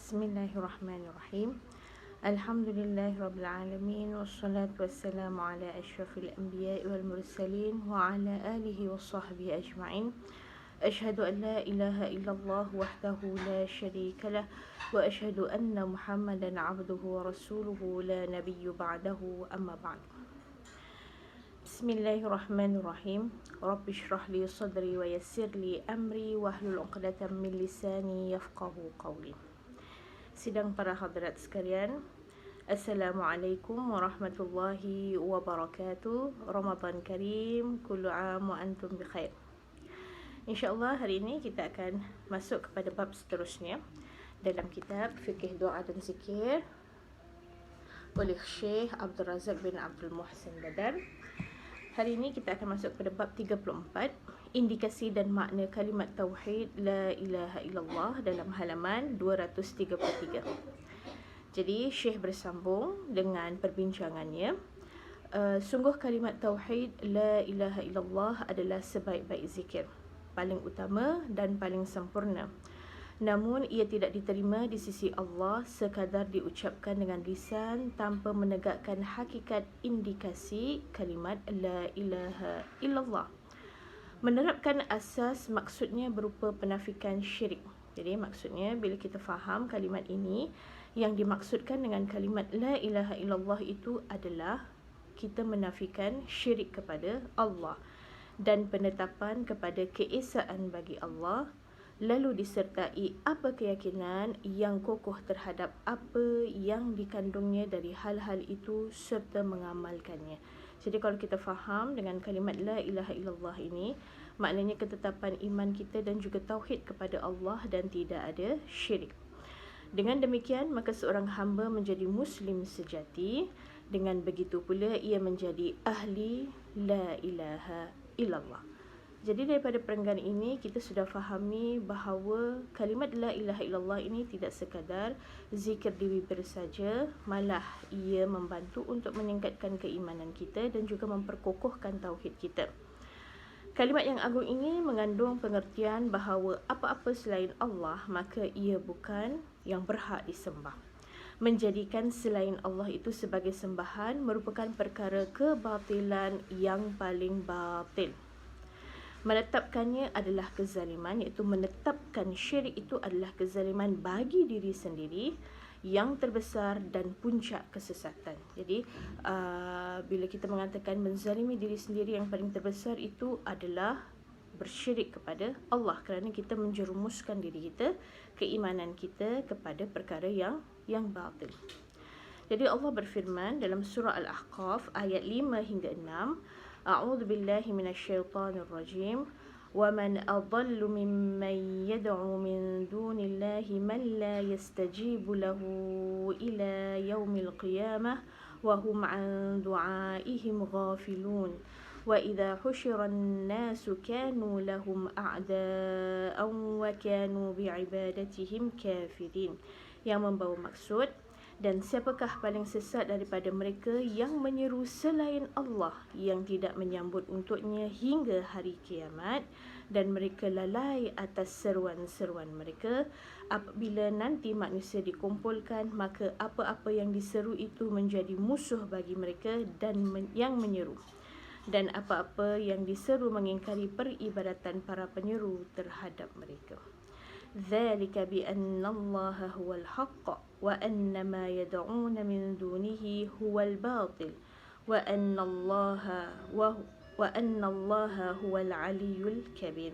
Bismillahirrahmanirrahim. Alhamdulillahirrabbilalamin. Wassalatu wassalamu ala ashrafil anbiya wal mursalin wa ala alihi wa sahbihi ajma'in. Ashhadu an la ilaha illallah wahdahu la sharika lah wa ashhadu anna Muhammadan abduhu wa rasuluhu la nabiyyu ba'dahu, amma ba'd. Bismillahirrahmanirrahim. Rabbi shrah li sadri wa yassir li amri wahlul 'uqdatam min lisani yafqahu qawli. Sidang para hadirat sekalian, Assalamualaikum warahmatullahi wabarakatuh. Ramadan Karim, kullu am wa antum bi khair. InsyaAllah hari ini kita akan masuk kepada bab seterusnya dalam kitab Fiqh Doa dan Zikir oleh Syekh Abdul Razak bin Abdul Muhsin Badar. Hari ini kita akan masuk pada bab 34, indikasi dan makna kalimat Tauhid La ilaha illallah, dalam halaman 233. Jadi Syekh bersambung dengan perbincangannya. Sungguh kalimat Tauhid La ilaha illallah adalah sebaik-baik zikir, paling utama dan paling sempurna. Namun ia tidak diterima di sisi Allah sekadar diucapkan dengan lisan tanpa menegakkan hakikat indikasi kalimat La ilaha illallah. Menerapkan asas maksudnya berupa penafikan syirik. Jadi maksudnya bila kita faham kalimat ini, yang dimaksudkan dengan kalimat La ilaha illallah itu adalah kita menafikan syirik kepada Allah dan penetapan kepada keesaan bagi Allah, lalu disertai apa keyakinan yang kokoh terhadap apa yang dikandungnya dari hal-hal itu serta mengamalkannya. Jadi kalau kita faham dengan kalimat La ilaha illallah ini, maknanya ketetapan iman kita dan juga tauhid kepada Allah dan tidak ada syirik. Dengan demikian, maka seorang hamba menjadi Muslim sejati. Dengan begitu pula ia menjadi ahli La ilaha illallah. Jadi daripada perenggan ini kita sudah fahami bahawa kalimat La ilaha illallah ini tidak sekadar zikir di bibir saja, malah ia membantu untuk meningkatkan keimanan kita dan juga memperkokohkan tauhid kita. Kalimat yang agung ini mengandung pengertian bahawa apa-apa selain Allah maka ia bukan yang berhak disembah. Menjadikan selain Allah itu sebagai sembahan merupakan perkara kebatilan yang paling batil. Menetapkannya adalah kezaliman, iaitu menetapkan syirik itu adalah kezaliman bagi diri sendiri yang terbesar dan puncak kesesatan. Jadi bila kita mengatakan menzalimi diri sendiri, yang paling terbesar itu adalah bersyirik kepada Allah, kerana kita menjerumuskan diri kita, keimanan kita kepada perkara yang batil. Jadi Allah berfirman dalam surah Al-Ahqaf ayat 5 hingga 6, A'udzu billahi minasyaitonir rajim. Wa man adallu mimman yad'u min dunillahi man la yastajibu lahu ila yaumil qiyamah wa hum 'an du'aihim ghafilun. Wa idza husyira an-nasu kanu lahum a'da'an wa kanu bi'ibadatihim kafirin. Yang membawa maksud, dan siapakah paling sesat daripada mereka yang menyeru selain Allah yang tidak menyambut untuknya hingga hari kiamat, dan mereka lalai atas seruan-seruan mereka. Apabila nanti manusia dikumpulkan, maka apa-apa yang diseru itu menjadi musuh bagi mereka dan yang menyeru, dan apa-apa yang diseru mengingkari peribadatan para penyeru terhadap mereka. ذلك بأن الله هو الحق وأن ما يدعون من دونه هو الباطل وأن الله هو العلي الكبير.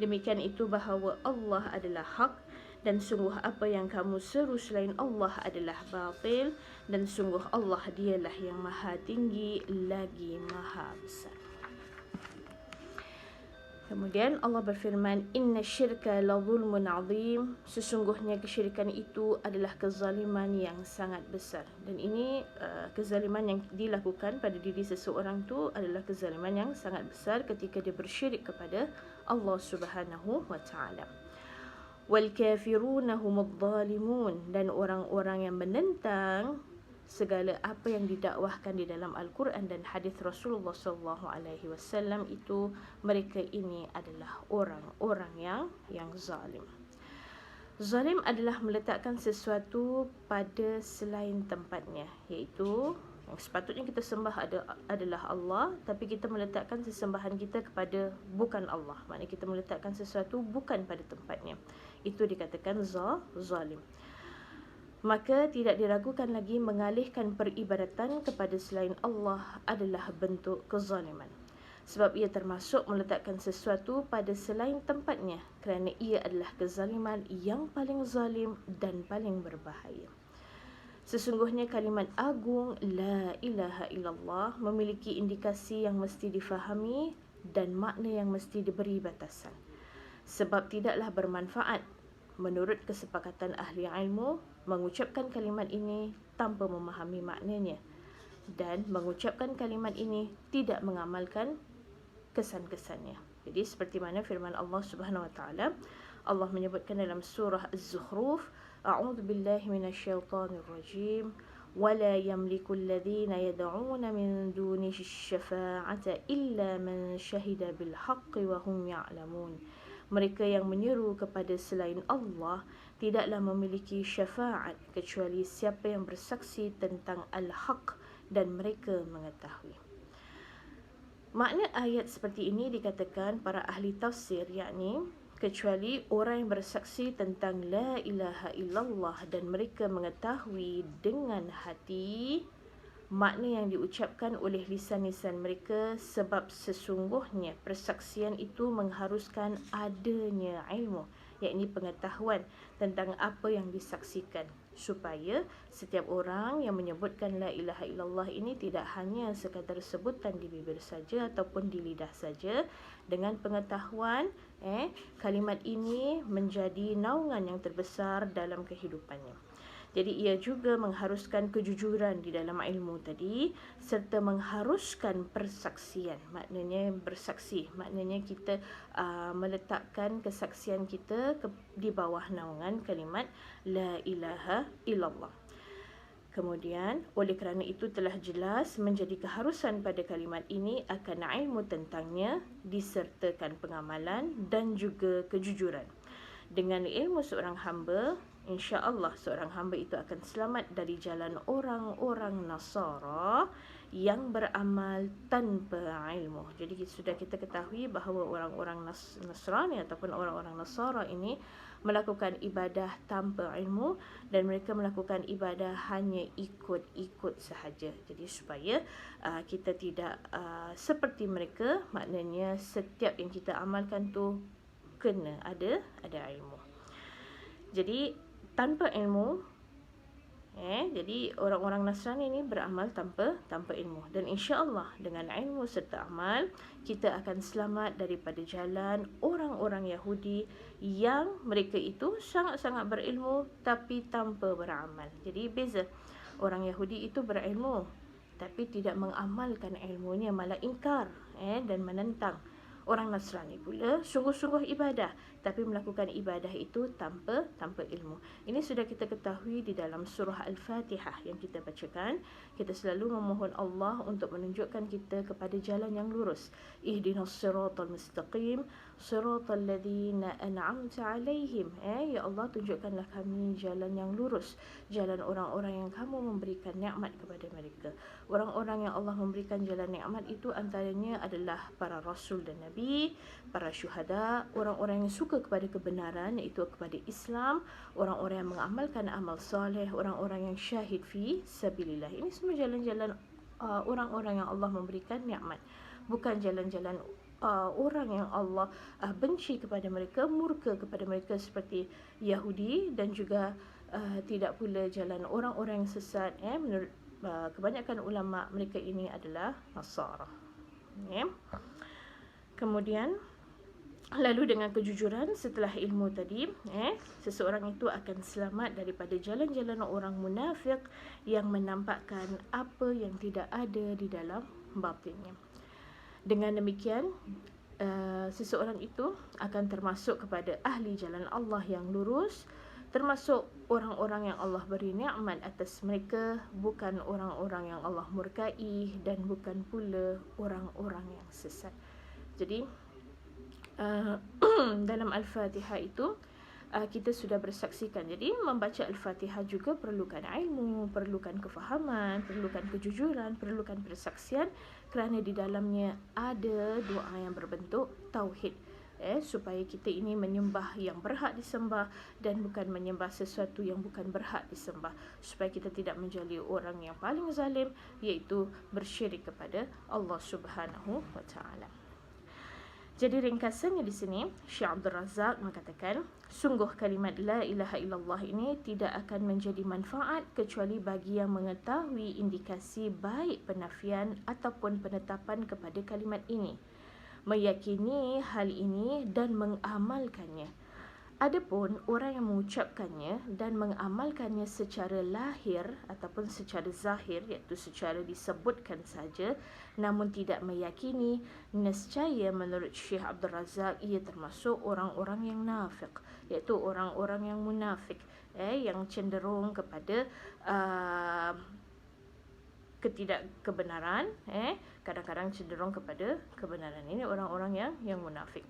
Demikian itu bahawa Allah adalah hak, dan sungguh apa yang kamu seru selain Allah adalah batil, dan sungguh Allah dialah yang maha tinggi lagi maha besar. Kemudian Allah berfirman, Inna syirka la zulmun azim. Sesungguhnya kesyirikan itu adalah kezaliman yang sangat besar. Dan ini kezaliman yang dilakukan pada diri seseorang itu adalah kezaliman yang sangat besar ketika dia bersyirik kepada Allah Subhanahu wa taala. Wal kafiruna humudz zalimun, dan orang-orang yang menentang segala apa yang didakwahkan di dalam Al-Quran dan hadis Rasulullah SAW itu, mereka ini adalah orang-orang yang zalim. Zalim adalah meletakkan sesuatu pada selain tempatnya, iaitu yang sepatutnya kita sembah adalah Allah, tapi kita meletakkan sesembahan kita kepada bukan Allah. Maknanya kita meletakkan sesuatu bukan pada tempatnya. Itu dikatakan zalim. Maka tidak diragukan lagi mengalihkan peribadatan kepada selain Allah adalah bentuk kezaliman. Sebab ia termasuk meletakkan sesuatu pada selain tempatnya, kerana ia adalah kezaliman yang paling zalim dan paling berbahaya. Sesungguhnya kalimat agung La ilaha illallah memiliki indikasi yang mesti difahami dan makna yang mesti diberi batasan. Sebab tidaklah bermanfaat menurut kesepakatan ahli ilmu mengucapkan kalimat ini tanpa memahami maknanya, dan mengucapkan kalimat ini tidak mengamalkan kesan-kesannya. Jadi seperti mana firman Allah Subhanahu wa taala, Allah menyebutkan dalam surah Az-Zukhruf, a'udzu billahi minasyaitonir rajim, wala yamliku alladhina yad'una min dunihi asy-syafa'ata illa man syahida bil haqqi wa hum ya'lamun. Mereka yang menyeru kepada selain Allah tidaklah memiliki syafaat kecuali siapa yang bersaksi tentang al-haq dan mereka mengetahui. Makna ayat seperti ini dikatakan para ahli tafsir, yakni kecuali orang yang bersaksi tentang la ilaha illallah dan mereka mengetahui dengan hati makna yang diucapkan oleh lisan-lisan mereka, sebab sesungguhnya persaksian itu mengharuskan adanya ilmu, yakni pengetahuan tentang apa yang disaksikan, supaya setiap orang yang menyebutkan la ilaha illallah ini tidak hanya sekadar sebutan di bibir saja ataupun di lidah saja. Dengan pengetahuan kalimat ini menjadi naungan yang terbesar dalam kehidupannya. Jadi ia juga mengharuskan kejujuran di dalam ilmu tadi, serta mengharuskan persaksian. Maknanya bersaksi, maknanya kita meletakkan kesaksian kita di bawah naungan kalimat la ilaha illallah. Kemudian, oleh kerana itu telah jelas menjadi keharusan pada kalimat ini akan ilmu tentangnya, disertakan pengamalan dan juga kejujuran. Dengan ilmu seorang hamba, insya-Allah seorang hamba itu akan selamat dari jalan orang-orang Nasara yang beramal tanpa ilmu. Jadi sudah kita ketahui bahawa orang-orang Nasrani ataupun orang-orang Nasara ini melakukan ibadah tanpa ilmu, dan mereka melakukan ibadah hanya ikut-ikut sahaja. Jadi supaya kita tidak seperti mereka, maknanya setiap yang kita amalkan tu kena ada ilmu. Jadi tanpa ilmu, jadi orang-orang Nasrani ini beramal tanpa ilmu, dan insya-Allah dengan ilmu serta amal kita akan selamat daripada jalan orang-orang Yahudi yang mereka itu sangat-sangat berilmu tapi tanpa beramal. Jadi beza, orang Yahudi itu berilmu tapi tidak mengamalkan ilmunya, malah ingkar dan menentang. Orang Nasrani pula sungguh-sungguh ibadah tapi melakukan ibadah itu tanpa ilmu. Ini sudah kita ketahui di dalam surah Al-Fatihah yang kita bacakan. Kita selalu memohon Allah untuk menunjukkan kita kepada jalan yang lurus. Ihdinas siratal mustaqim, siratal ladzina an'amta alaihim. Ya Allah, tunjukkanlah kami jalan yang lurus, jalan orang-orang yang kamu memberikan nikmat kepada mereka. Orang-orang yang Allah memberikan jalan nikmat itu antaranya adalah para rasul dan nabi, para syuhada, orang-orang yang suka kepada kebenaran, iaitu kepada Islam, orang-orang yang mengamalkan amal soleh, orang-orang yang syahid fi sabilillah. Ini semua jalan-jalan orang-orang yang Allah memberikan nikmat, bukan jalan-jalan orang yang Allah benci kepada mereka, murka kepada mereka seperti Yahudi, dan juga tidak pula jalan orang-orang yang sesat. Menurut kebanyakan ulama, mereka ini adalah Nasara. Kemudian lalu dengan kejujuran setelah ilmu tadi, seseorang itu akan selamat daripada jalan-jalan orang munafik yang menampakkan apa yang tidak ada di dalam batinnya. Dengan demikian, seseorang itu akan termasuk kepada ahli jalan Allah yang lurus, termasuk orang-orang yang Allah beri nikmat atas mereka, bukan orang-orang yang Allah murkai, dan bukan pula orang-orang yang sesat. Jadi dalam Al-Fatihah itu kita sudah bersaksikan. Jadi membaca Al-Fatihah juga perlukan ilmu, perlukan kefahaman, perlukan kejujuran, perlukan persaksian, kerana di dalamnya ada doa yang berbentuk tauhid. Supaya kita ini menyembah yang berhak disembah dan bukan menyembah sesuatu yang bukan berhak disembah, supaya kita tidak menjadi orang yang paling zalim, iaitu bersyirik kepada Allah Subhanahu wa taala. Jadi ringkasannya di sini, Syekh Abdul Razak mengatakan, sungguh kalimat la ilaha illallah ini tidak akan menjadi manfaat kecuali bagi yang mengetahui indikasi baik penafian ataupun penetapan kepada kalimat ini, meyakini hal ini dan mengamalkannya. Adapun orang yang mengucapkannya dan mengamalkannya secara lahir ataupun secara zahir, iaitu secara disebutkan saja namun tidak meyakini, nescaya menurut Syekh Abdul Razak ia termasuk orang-orang yang nafik, iaitu orang-orang yang munafik, yang cenderung kepada ketidakkebenaran, kadang-kadang cenderung kepada kebenaran. Ini orang-orang yang munafik.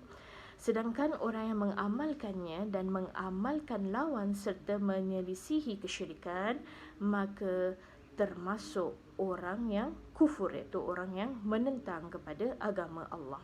Sedangkan orang yang mengamalkannya dan mengamalkan lawan serta menyelisihi kesyirikan, maka termasuk orang yang kufur, iaitu orang yang menentang kepada agama Allah.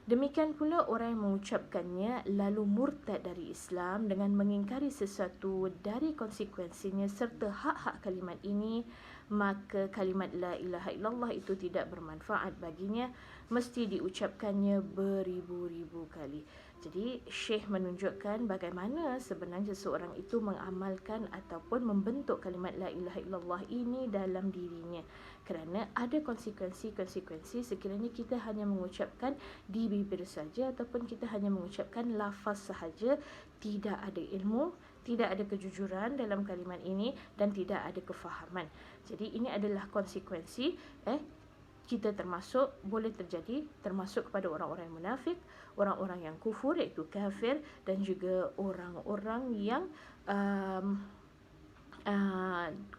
Demikian pula orang yang mengucapkannya lalu murtad dari Islam dengan mengingkari sesuatu dari konsekuensinya serta hak-hak kalimat ini, maka kalimat la ilaha illallah itu tidak bermanfaat baginya, mesti diucapkannya beribu-ribu kali. Jadi Syekh menunjukkan bagaimana sebenarnya seseorang itu mengamalkan ataupun membentuk kalimat la ilaha illallah ini dalam dirinya, kerana ada konsekuensi-konsekuensi sekiranya kita hanya mengucapkan di bibir saja ataupun kita hanya mengucapkan lafaz sahaja, tidak ada ilmu, tidak ada kejujuran dalam kalimat ini dan tidak ada kefahaman. Jadi ini adalah konsekuensi kita boleh terjadi termasuk kepada orang-orang yang munafik, orang-orang yang kufur iaitu kafir, dan juga orang-orang yang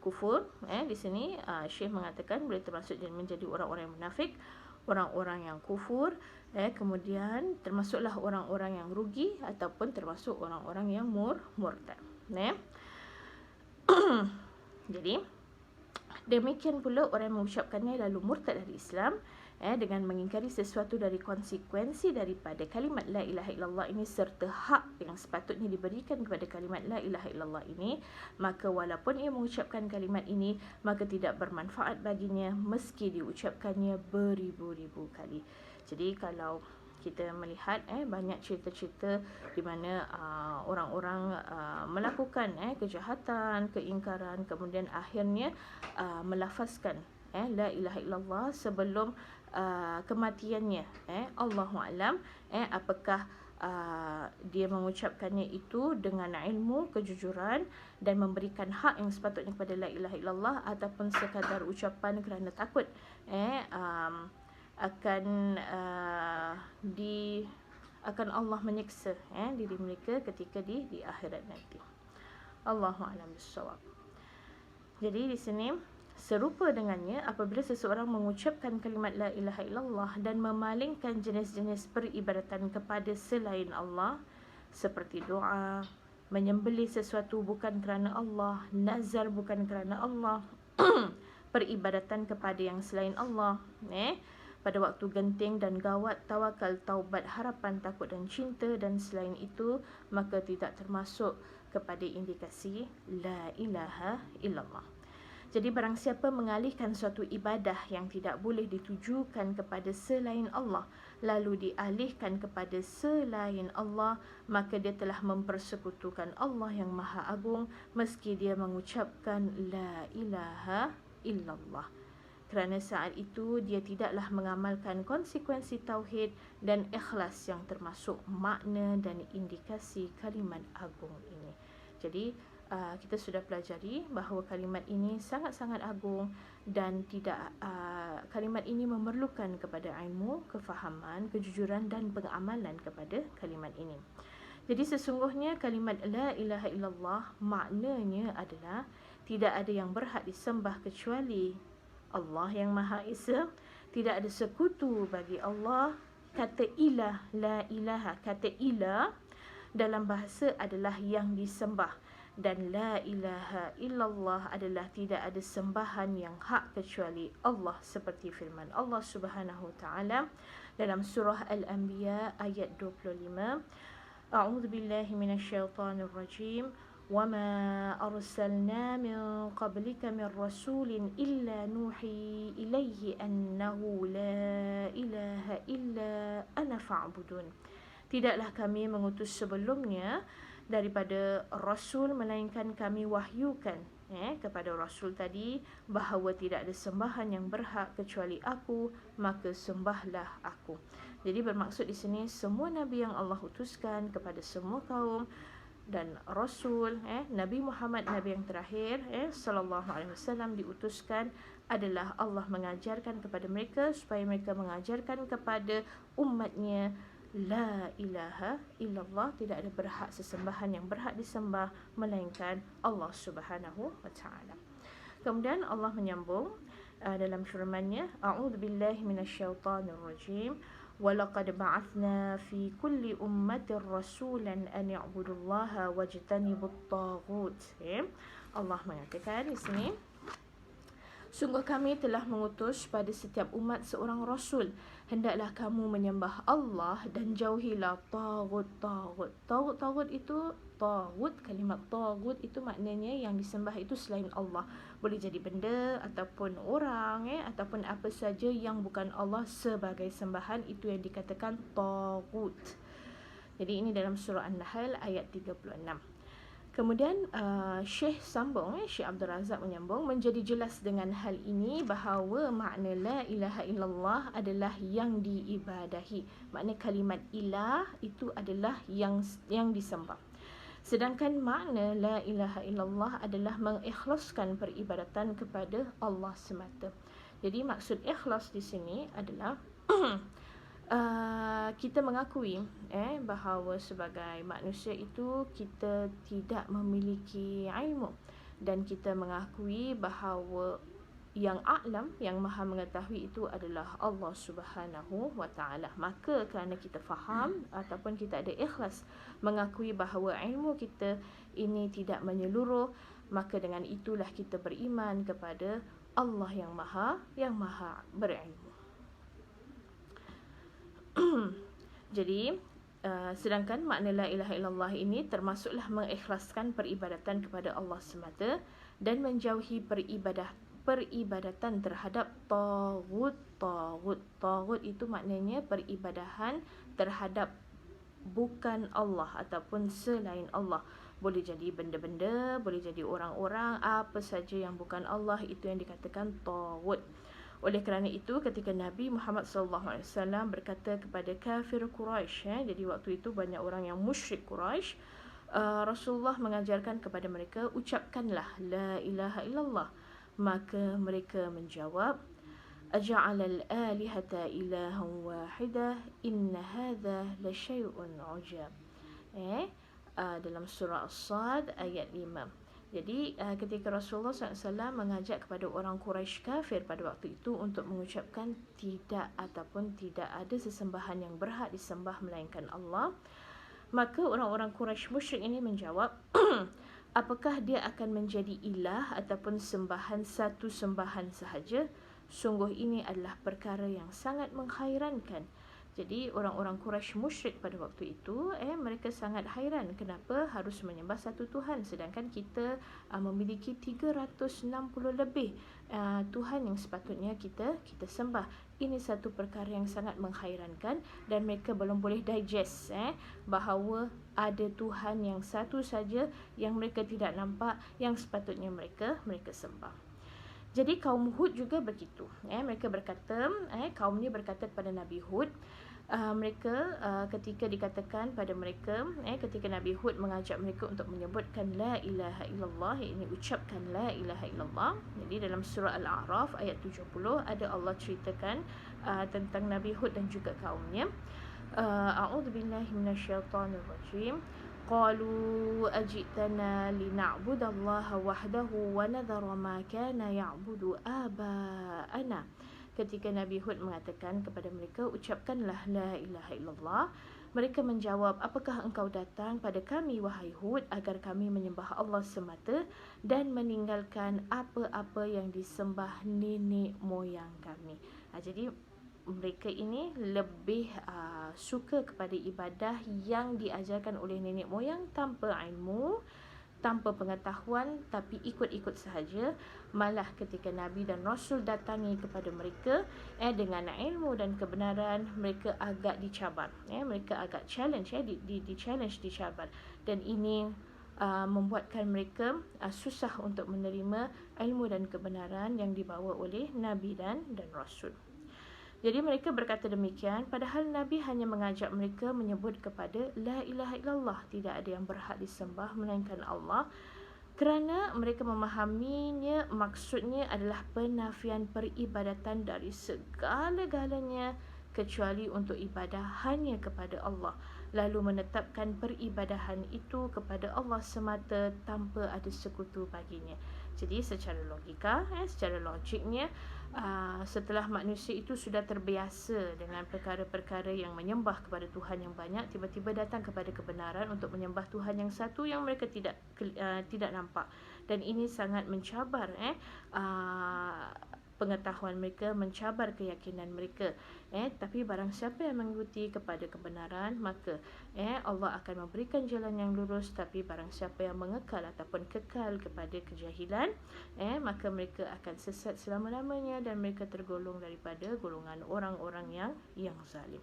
kufur. Di sini Syekh mengatakan boleh termasuk menjadi orang-orang yang munafik, orang-orang yang kufur, kemudian termasuklah orang-orang yang rugi ataupun termasuk orang-orang yang murtad. Jadi demikian pula orang yang mengucapkannya lalu murtad dari Islam dengan mengingkari sesuatu dari konsekuensi daripada kalimat la ilaha illallah ini serta hak yang sepatutnya diberikan kepada kalimat la ilaha illallah ini, maka walaupun ia mengucapkan kalimat ini, maka tidak bermanfaat baginya meski diucapkannya beribu-ribu kali. Jadi kalau kita melihat banyak cerita-cerita di mana orang-orang melakukan kejahatan, keingkaran, kemudian akhirnya melafazkan la ilaha illallah sebelum kematiannya. Allahu alam apakah dia mengucapkannya itu dengan ilmu, kejujuran dan memberikan hak yang sepatutnya kepada la ilaha illallah, ataupun sekadar ucapan kerana takut akan Allah menyiksa diri mereka ketika di akhirat nanti. Allahu a'lam bissawab. Jadi di sini serupa dengannya apabila seseorang mengucapkan kalimat la ilaha illallah dan memalingkan jenis-jenis peribadatan kepada selain Allah seperti doa, menyembelih sesuatu bukan kerana Allah, nazar bukan kerana Allah, peribadatan kepada yang selain Allah, pada waktu genting dan gawat, tawakal, taubat, harapan, takut dan cinta dan selain itu, maka tidak termasuk kepada indikasi la ilaha illallah. Jadi barang siapa mengalihkan suatu ibadah yang tidak boleh ditujukan kepada selain Allah, lalu dialihkan kepada selain Allah, maka dia telah mempersekutukan Allah yang Maha Agung meski dia mengucapkan la ilaha illallah. Kerana saat itu dia tidaklah mengamalkan konsekuensi tauhid dan ikhlas yang termasuk makna dan indikasi kalimat agung ini. Jadi kita sudah pelajari bahawa kalimat ini sangat-sangat agung dan kalimat ini memerlukan kepada ilmu, kefahaman, kejujuran dan pengamalan kepada kalimat ini. Jadi sesungguhnya kalimat la ilaha illallah maknanya adalah tidak ada yang berhak disembah kecuali Allah yang Maha Esa, tidak ada sekutu bagi Allah. Kata ilah, la ilaha, kata ilah dalam bahasa adalah yang disembah, dan la ilaha illallah adalah tidak ada sembahan yang hak kecuali Allah, seperti firman Allah Subhanahu wa taala dalam surah Al-Anbiya ayat 25. A'udzu billahi minasyaitonir rajim. وَمَا أَرْسَلْنَا مِنْ قَبْلِكَ مِنْ رَسُولٍ إِلَّا نُوحِي إِلَيْهِ أَنَّهُ لَا إِلَهَ إِلَّا أَنَا فَاعْبُدُونِ. Tidaklah kami mengutus sebelumnya daripada Rasul, melainkan kami wahyukan kepada Rasul tadi bahawa tidak ada sembahan yang berhak kecuali aku, maka sembahlah aku. Jadi bermaksud di sini semua Nabi yang Allah utuskan kepada semua kaum, dan Rasul Nabi Muhammad, Nabi yang terakhir sallallahu alaihi wasallam, diutuskan adalah Allah mengajarkan kepada mereka supaya mereka mengajarkan kepada umatnya la ilaha illallah, tidak ada berhak sesembahan yang berhak disembah melainkan Allah Subhanahu wa taala. Kemudian Allah menyambung dalam firman-Nya, a'udzu billahi minasyaitonir rajim. وَلَقَدْ بَعَثْنَا فِي كُلِّ أُمَّةٍ رَسُولًا أَنِ اعْبُدُوا اللَّهَ وَاجْتَنِبُوا الطَّاغُوتَ. Allah mengatakan di sini, sungguh kami telah mengutus pada setiap umat seorang rasul, hendaklah kamu menyembah Allah dan jauhilah tagut. Tagut itu kalimat tagut itu maknanya yang disembah itu selain Allah. Boleh jadi benda ataupun orang ataupun apa saja yang bukan Allah sebagai sembahan, itu yang dikatakan tagut. Jadi ini dalam surah An-Nahl ayat 36. Kemudian Syekh sambung, Syekh Abdul Razak menyambung, menjadi jelas dengan hal ini bahawa makna la ilaha illallah adalah yang diibadahi. Makna kalimat ilah itu adalah yang disembah. Sedangkan makna la ilaha illallah adalah mengikhlaskan peribadatan kepada Allah semata. Jadi maksud ikhlas di sini adalah kita mengakui bahawa sebagai manusia itu kita tidak memiliki ilmu, dan kita mengakui bahawa yang a'lam, yang maha mengetahui itu adalah Allah Subhanahu wa taala. Maka kerana kita faham ataupun kita ada ikhlas mengakui bahawa ilmu kita ini tidak menyeluruh, maka dengan itulah kita beriman kepada Allah yang maha berilmu. Jadi sedangkan makna la ilaha illallah ini termasuklah mengikhlaskan peribadatan kepada Allah semata dan menjauhi peribadatan terhadap tagut. Tagut itu maknanya peribadahan terhadap bukan Allah ataupun selain Allah. Boleh jadi benda-benda, boleh jadi orang-orang, apa saja yang bukan Allah, itu yang dikatakan tagut. Oleh kerana itu ketika Nabi Muhammad SAW berkata kepada kafir Quraisy, jadi waktu itu banyak orang yang musyrik Quraisy, Rasulullah mengajarkan kepada mereka, ucapkanlah la ilaha illallah. Maka mereka menjawab, aja'alal alihata ilahan wahidah inna hadha la syai'un ujab. Dalam surah As-Sad ayat 5. Jadi ketika Rasulullah SAW mengajak kepada orang Quraisy kafir pada waktu itu untuk mengucapkan tidak ataupun tidak ada sesembahan yang berhak disembah melainkan Allah, maka orang-orang Quraisy musyrik ini menjawab, apakah dia akan menjadi ilah ataupun sembahan satu sembahan sahaja? Sungguh ini adalah perkara yang sangat menghairankan. Jadi orang-orang Quraisy musyrik pada waktu itu mereka sangat hairan kenapa harus menyembah satu Tuhan, sedangkan kita memiliki 360 lebih Tuhan yang sepatutnya kita sembah. Ini satu perkara yang sangat menghairankan dan mereka belum boleh digest bahawa ada Tuhan yang satu saja yang mereka tidak nampak yang sepatutnya mereka sembah. Jadi kaum Hud juga begitu. Mereka berkata, kaum ni berkata kepada Nabi Hud, mereka ketika dikatakan pada mereka, ketika Nabi Hud mengajak mereka untuk menyebutkan la ilaha illallah, ini ucapkan la ilaha illallah. Jadi dalam surah Al-A'raf ayat 70 ada Allah ceritakan tentang Nabi Hud dan juga kaumnya. A'udzu billahi minasyaitonir rajim. قالوا أجئتنا لنعبد الله وحده ونذر ما كان يعبد آباءنا. Ketika Nabi Hud mengatakan kepada mereka, ucapkanlah la ilaha illallah, Mereka menjawab, apakah engkau datang pada kami wahai Hud agar kami menyembah Allah semata dan meninggalkan apa-apa yang disembah nenek moyang kami. Jadi mereka ini lebih suka kepada ibadah yang diajarkan oleh nenek moyang tanpa ilmu, tanpa pengetahuan, tapi ikut-ikut sahaja. Malah ketika Nabi dan Rasul datangi kepada mereka dengan ilmu dan kebenaran, mereka agak dicabar, mereka agak challenge, di challenge, dicabar, dan ini membuatkan mereka susah untuk menerima ilmu dan kebenaran yang dibawa oleh Nabi dan Rasul. Jadi mereka berkata demikian, padahal Nabi hanya mengajak mereka menyebut kepada La ilaha illallah, tidak ada yang berhak disembah melainkan Allah, kerana mereka memahaminya maksudnya adalah penafian peribadatan dari segala-galanya kecuali untuk ibadah hanya kepada Allah, lalu menetapkan peribadahan itu kepada Allah semata tanpa ada sekutu baginya. Jadi secara logika, secara logiknya, setelah manusia itu sudah terbiasa dengan perkara-perkara yang menyembah kepada Tuhan yang banyak, tiba-tiba datang kepada kebenaran untuk menyembah Tuhan yang satu yang mereka tidak nampak, dan ini sangat mencabar pengetahuan mereka, mencabar keyakinan mereka. Tapi barang siapa yang mengikuti kepada kebenaran, maka Allah akan memberikan jalan yang lurus. Tapi barang siapa yang mengekal ataupun kekal kepada kejahilan, maka mereka akan sesat selama-lamanya dan mereka tergolong daripada golongan orang-orang yang zalim.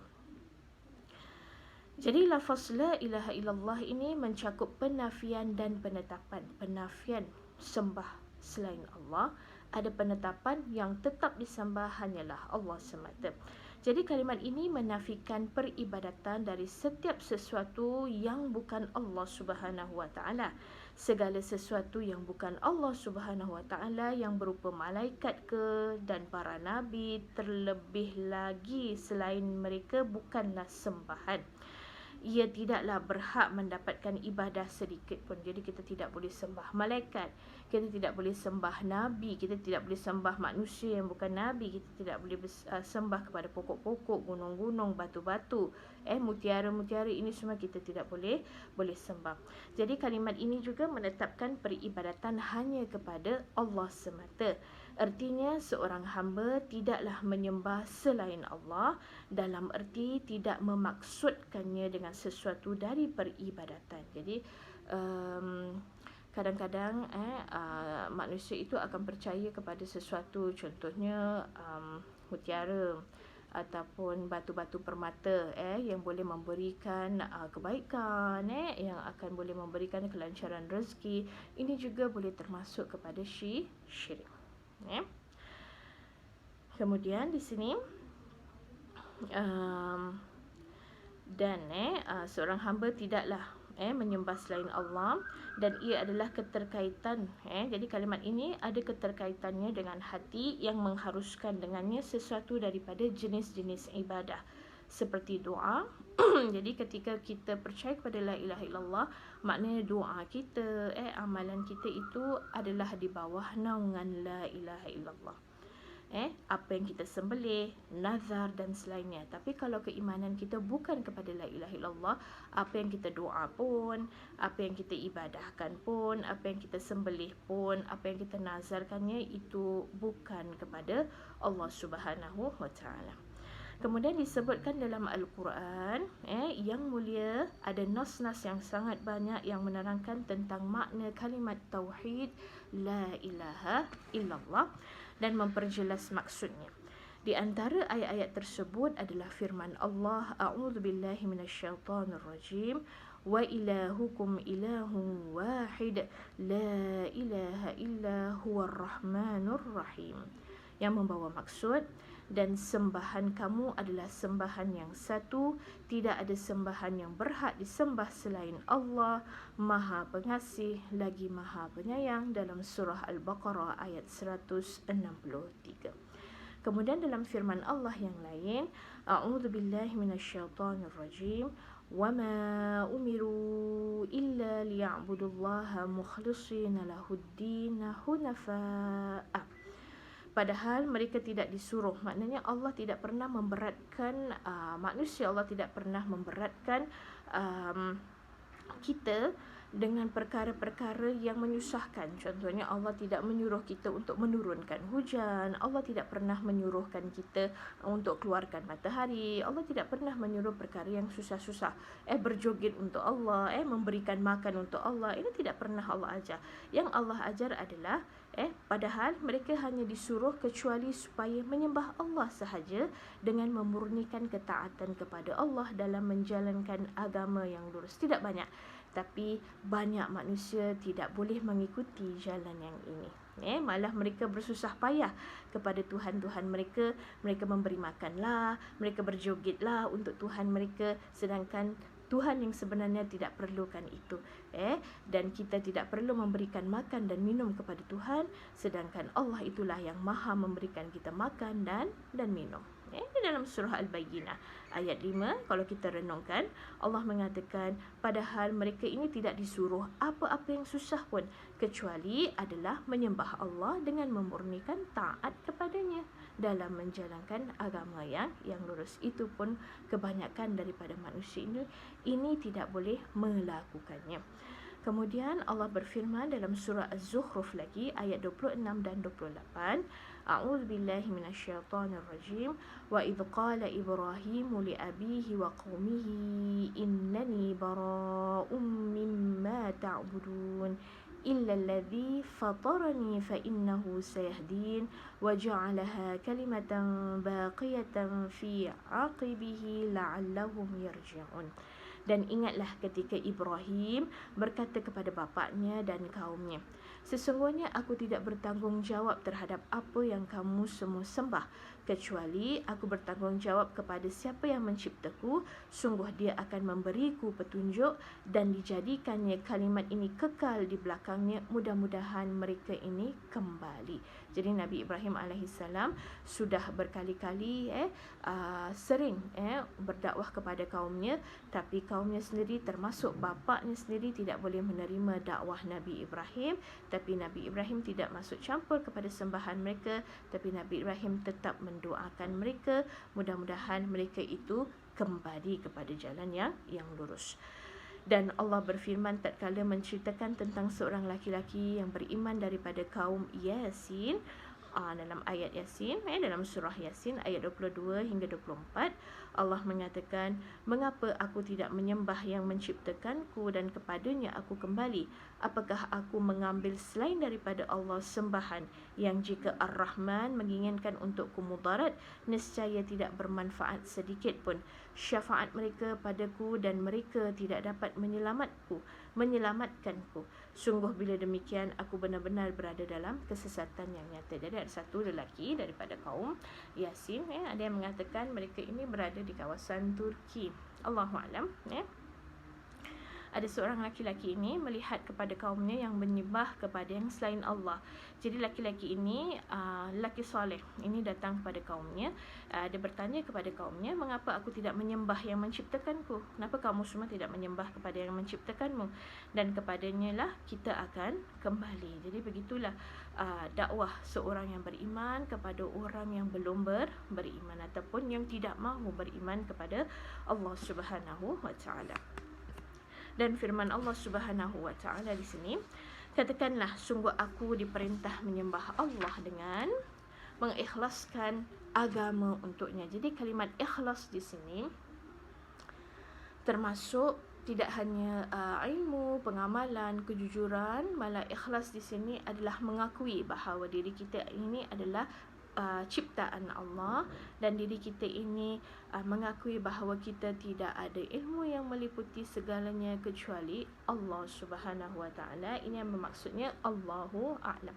Jadi lafaz la ilaha illallah ini mencakup penafian dan penetapan. Penafian sembah selain Allah, ada penetapan yang tetap disembah hanyalah Allah semata. Jadi kalimat ini menafikan peribadatan dari setiap sesuatu yang bukan Allah Subhanahu Wa Taala. Segala sesuatu yang bukan Allah Subhanahu Wa Taala, yang berupa malaikat ke dan para nabi, terlebih lagi selain mereka, bukanlah sembahan. Ia tidaklah berhak mendapatkan ibadah sedikit pun. Jadi kita tidak boleh sembah malaikat, kita tidak boleh sembah nabi, kita tidak boleh sembah manusia yang bukan nabi, kita tidak boleh sembah kepada pokok-pokok, gunung-gunung, batu-batu, mutiara-mutiara, ini semua kita tidak boleh sembah. Jadi kalimat ini juga menetapkan peribadatan hanya kepada Allah semata. Artinya seorang hamba tidaklah menyembah selain Allah, dalam erti tidak memaksudkannya dengan sesuatu dari peribadatan. Jadi kadang-kadang manusia itu akan percaya kepada sesuatu, contohnya mutiara ataupun batu-batu permata yang boleh memberikan kebaikan, yang akan boleh memberikan kelancaran rezeki. Ini juga boleh termasuk kepada syirik. Kemudian di sini seorang hamba tidaklah menyembah selain Allah, dan ia adalah keterkaitan. Jadi kalimat ini ada keterkaitannya dengan hati yang mengharuskan dengannya sesuatu daripada jenis-jenis ibadah seperti doa. Jadi ketika kita percaya kepada la ilaha illallah, maknanya doa kita, amalan kita itu adalah di bawah naungan la ilaha illallah. Apa yang kita sembelih, nazar dan selainnya. Tapi kalau keimanan kita bukan kepada la ilaha illallah, apa yang kita doa pun, apa yang kita ibadahkan pun, apa yang kita sembelih pun, apa yang kita nazarkannya, itu bukan kepada Allah Subhanahu Wa Taala. Kemudian disebutkan dalam Al-Quran yang mulia, ada nas-nas yang sangat banyak yang menerangkan tentang makna kalimat tauhid la ilaha illallah dan memperjelas maksudnya. Di antara ayat-ayat tersebut adalah firman Allah, a'udzubillahi minasyaitonirrajim, wa ilahukum ilahun wahid la ilaha illa huwar rahmanur rahim, yang membawa maksud, dan sembahan kamu adalah sembahan yang satu, tidak ada sembahan yang berhak disembah selain Allah, Maha Pengasih lagi Maha Penyayang, dalam surah Al-Baqarah ayat 163. Kemudian dalam firman Allah yang lain, a'udzubillahi minasyaitonirrajim, وَمَا أُمِرُوا إِلَّا لِيَعْبُدُوا اللَّهَ مُخْلِصِينَ لَهُ الدِّينَ حُنَفَاءَ. Padahal mereka tidak disuruh. Maknanya Allah tidak pernah memberatkan manusia. Allah tidak pernah memberatkan kita dengan perkara-perkara yang menyusahkan. Contohnya Allah tidak menyuruh kita untuk menurunkan hujan. Allah tidak pernah menyuruhkan kita untuk keluarkan matahari. Allah tidak pernah menyuruh perkara yang susah-susah. Berjoget untuk Allah, memberikan makan untuk Allah. Ini tidak pernah Allah ajar. Yang Allah ajar adalah padahal mereka hanya disuruh kecuali supaya menyembah Allah sahaja dengan memurnikan ketaatan kepada Allah dalam menjalankan agama yang lurus. Tidak banyak, tapi banyak manusia tidak boleh mengikuti jalan yang ini. Malah mereka bersusah payah kepada Tuhan-Tuhan mereka. Mereka memberi makanlah, mereka berjogetlah untuk Tuhan mereka, sedangkan Tuhan yang sebenarnya tidak perlukan itu. Dan kita tidak perlu memberikan makan dan minum kepada Tuhan, sedangkan Allah itulah yang maha memberikan kita makan dan minum. Di dalam surah Al-Bayyinah ayat 5, kalau kita renungkan, Allah mengatakan padahal mereka ini tidak disuruh apa-apa yang susah pun, kecuali adalah menyembah Allah dengan memurnikan taat kepadanya dalam menjalankan agama yang lurus. Itu pun kebanyakan daripada manusia ini tidak boleh melakukannya. Kemudian Allah berfirman dalam surah Az-Zukhruf lagi ayat 26 dan 28, A'udzu billahi minasyaitonir rajim, wa idz qala Ibrahimu li abihi wa qaumihi innani bara'um mimma ta'budun illa alladhi fatarani fa innahu sayahdin wa ja'alaha kalimatan baqiyatan fi 'aqibihi la'allahum yarji'un. Dan ingatlah ketika Ibrahim berkata kepada bapaknya dan kaumnya, sesungguhnya aku tidak bertanggungjawab terhadap apa yang kamu semua sembah, kecuali aku bertanggungjawab kepada siapa yang menciptaku. Sungguh dia akan memberiku petunjuk dan dijadikannya kalimat ini kekal di belakangnya. Mudah-mudahan mereka ini kembali. Jadi Nabi Ibrahim alaihissalam sudah berkali-kali sering berdakwah kepada kaumnya, tapi kaumnya sendiri termasuk bapaknya sendiri tidak boleh menerima dakwah Nabi Ibrahim. Tapi Nabi Ibrahim tidak masuk campur kepada sembahan mereka, tapi Nabi Ibrahim tetap mendoakan mereka, mudah-mudahan mereka itu kembali kepada jalan yang lurus. Dan Allah berfirman tatkala menceritakan tentang seorang laki-laki yang beriman daripada kaum Yasin, dalam ayat Yasin, dalam surah Yasin ayat 22 hingga 24, Allah mengatakan, mengapa aku tidak menyembah yang menciptakanku dan kepadanya aku kembali? Apakah aku mengambil selain daripada Allah sembahan yang jika Ar-Rahman menginginkan untukku mudarat, nescaya tidak bermanfaat sedikit pun. Syafaat mereka padaku dan mereka tidak dapat menyelamatkanku. Sungguh bila demikian aku benar-benar berada dalam kesesatan yang nyata. Jadi ada satu lelaki daripada kaum Yasin, ada yang mengatakan mereka ini berada di kawasan Turki. Allahu a'lam. Ada seorang laki-laki ini melihat kepada kaumnya yang menyembah kepada yang selain Allah. Jadi laki-laki ini lelaki soleh ini datang kepada kaumnya. Dia bertanya kepada kaumnya, mengapa aku tidak menyembah yang menciptakanku? Kenapa kamu semua tidak menyembah kepada yang menciptakanmu? Dan kepadanya lah kita akan kembali. Jadi begitulah dakwah seorang yang beriman kepada orang yang belum beriman ataupun yang tidak mahu beriman kepada Allah Subhanahu wa taala. Dan firman Allah Subhanahu wa taala di sini, katakanlah sungguh aku diperintah menyembah Allah dengan mengikhlaskan agama untuknya. Jadi kalimat ikhlas di sini termasuk tidak hanya ilmu, pengamalan, kejujuran, malah ikhlas di sini adalah mengakui bahawa diri kita ini adalah ciptaan Allah, dan diri kita ini mengakui bahawa kita tidak ada ilmu yang meliputi segalanya kecuali Allah Subhanahu wa taala. Ini yang bermaksudnya Allahu a'lam.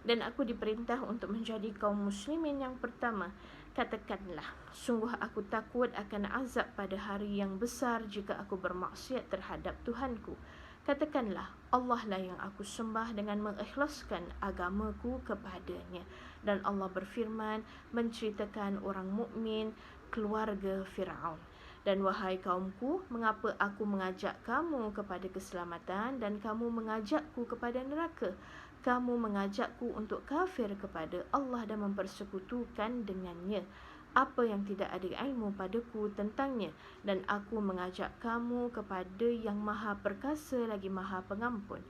Dan aku diperintah untuk menjadi kaum muslimin yang pertama. Katakanlah, sungguh aku takut akan azab pada hari yang besar jika aku bermaksiat terhadap Tuhanku. Katakanlah, Allah lah yang aku sembah dengan mengikhlaskan agamaku kepadanya. Dan Allah berfirman menceritakan orang mukmin keluarga Firaun. Dan wahai kaumku, mengapa aku mengajak kamu kepada keselamatan dan kamu mengajakku kepada neraka? kamu mengajakku untuk kafir kepada Allah dan mempersekutukan dengannya apa yang tidak ada ilmu padaku tentangnya, dan aku mengajak kamu kepada yang maha perkasa lagi maha pengampun.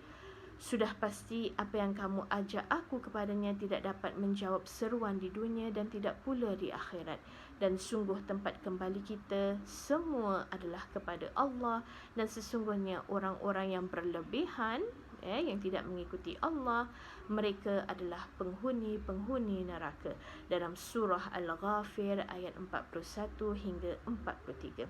Sudah pasti apa yang kamu ajak aku kepadanya tidak dapat menjawab seruan di dunia dan tidak pula di akhirat. Dan sungguh tempat kembali kita semua adalah kepada Allah, dan sesungguhnya orang-orang yang berlebihan yang tidak mengikuti Allah, mereka adalah penghuni-penghuni neraka. Dalam surah Al-Ghafir ayat 41 hingga 43.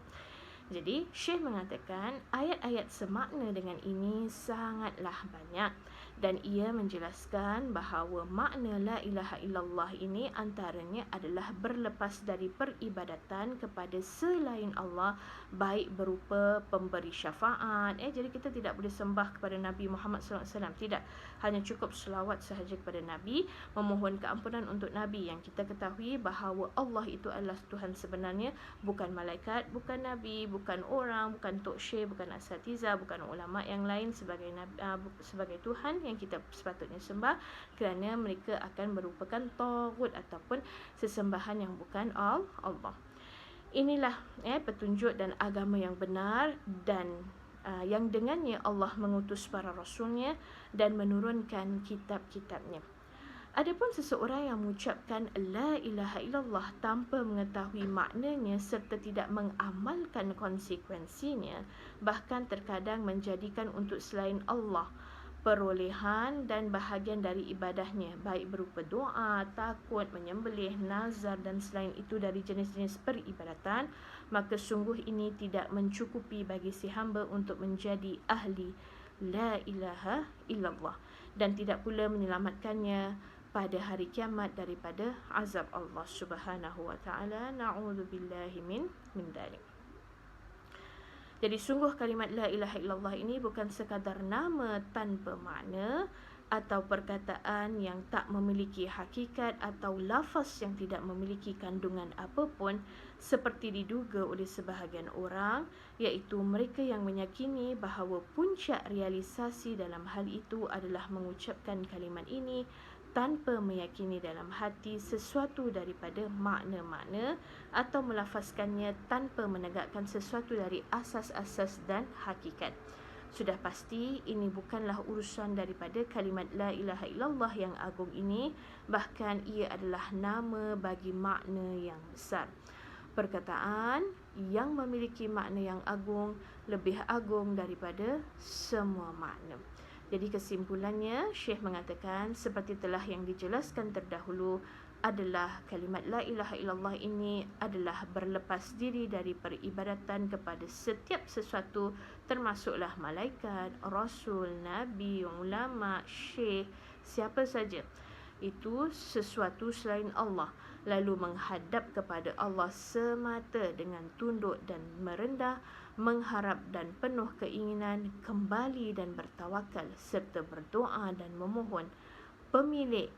Jadi, Syekh mengatakan ayat-ayat semakna dengan ini sangatlah banyak, dan ia menjelaskan bahawa makna la ilaha illallah ini antaranya adalah berlepas dari peribadatan kepada selain Allah, baik berupa pemberi syafaat. Jadi kita tidak boleh sembah kepada Nabi Muhammad SAW. Tidak, hanya cukup selawat sahaja kepada Nabi, memohon keampunan untuk Nabi, yang kita ketahui bahawa Allah itu adalah Tuhan sebenarnya, bukan malaikat, bukan Nabi, bukan orang, bukan Tok Syekh, bukan asatiza, bukan ulama yang lain sebagai sebagai Tuhan yang kita sepatutnya sembah, kerana mereka akan merupakan taghut ataupun sesembahan yang bukan Allah. Inilah petunjuk dan agama yang benar, dan yang dengannya Allah mengutus para rasulnya dan menurunkan kitab-kitabnya. Adapun seseorang yang mengucapkan la ilaha illallah tanpa mengetahui maknanya serta tidak mengamalkan konsekuensinya, bahkan terkadang menjadikan untuk selain Allah perolehan dan bahagian dari ibadahnya, baik berupa doa, takut, menyembelih, nazar dan selain itu dari jenis-jenis peribadatan, maka sungguh ini tidak mencukupi bagi si hamba untuk menjadi ahli la ilaha illallah, dan tidak pula menyelamatkannya pada hari kiamat daripada azab Allah Subhanahu wa taala. Na'udzubillahi min dzalik. Jadi sungguh kalimat la ilaha illallah ini bukan sekadar nama tanpa makna atau perkataan yang tak memiliki hakikat atau lafaz yang tidak memiliki kandungan apapun seperti diduga oleh sebahagian orang, iaitu mereka yang meyakini bahawa puncak realisasi dalam hal itu adalah mengucapkan kalimat ini tanpa meyakini dalam hati sesuatu daripada makna-makna atau melafazkannya tanpa menegakkan sesuatu dari asas-asas dan hakikat. Sudah pasti ini bukanlah urusan daripada kalimat la ilaha illallah yang agung ini, bahkan ia adalah nama bagi makna yang besar. Perkataan yang memiliki makna yang agung lebih agung daripada semua makna. Jadi kesimpulannya, Syekh mengatakan seperti telah yang dijelaskan terdahulu, adalah kalimat la ilaha illallah ini adalah berlepas diri dari peribadatan kepada setiap sesuatu, termasuklah malaikat, rasul, nabi, ulama, syekh, siapa saja. Itu sesuatu selain Allah, lalu menghadap kepada Allah semata dengan tunduk dan merendah, mengharap dan penuh keinginan, kembali dan bertawakal serta berdoa dan memohon. Pemilik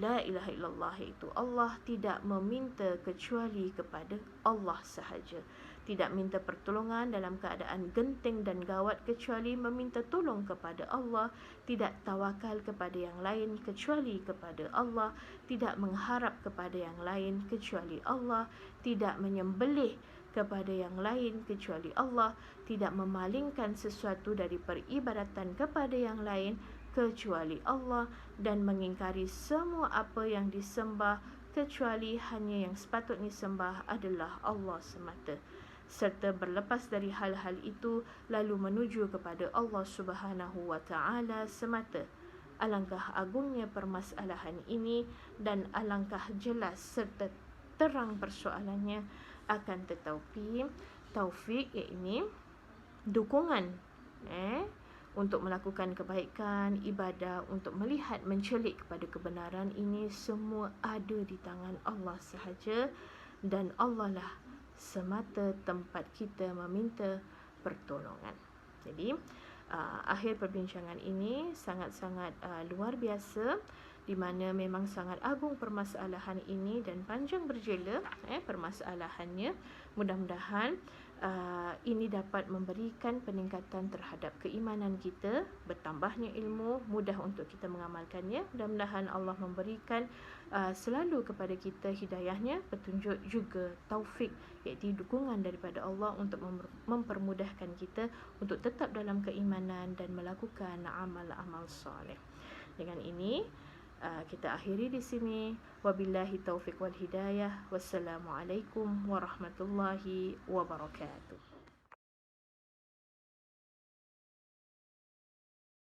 la ilaha illallah itu Allah, tidak meminta kecuali kepada Allah sahaja. Tidak minta pertolongan dalam keadaan genting dan gawat kecuali meminta tolong kepada Allah. Tidak tawakal kepada yang lain kecuali kepada Allah. Tidak mengharap kepada yang lain kecuali Allah. Tidak menyembelih kepada yang lain kecuali Allah. Tidak memalingkan sesuatu dari peribadatan kepada yang lain kecuali Allah, dan mengingkari semua apa yang disembah kecuali hanya yang sepatutnya sembah adalah Allah semata, serta berlepas dari hal-hal itu lalu menuju kepada Allah Subhanahu wa taala semata. Alangkah agungnya permasalahan ini dan alangkah jelas serta terang persoalannya. Akan tetapi taufik, iaitu dukungan untuk melakukan kebaikan, ibadah, untuk melihat, mencelik kepada kebenaran, ini semua ada di tangan Allah sahaja, dan Allah lah semata tempat kita meminta pertolongan. Jadi akhir perbincangan ini sangat-sangat luar biasa, di mana memang sangat agung permasalahan ini dan panjang berjela permasalahannya. Mudah-mudahan Ini dapat memberikan peningkatan terhadap keimanan kita, bertambahnya ilmu, mudah untuk kita mengamalkannya. Mudah-mudahan Allah memberikan selalu kepada kita hidayahnya, petunjuk juga taufik, iaitu dukungan daripada Allah untuk mempermudahkan kita untuk tetap dalam keimanan dan melakukan amal-amal soleh. Dengan ini kita akhiri di sini. Wabillahi taufiq wal hidayah. Wassalamualaikum warahmatullahi wabarakatuh.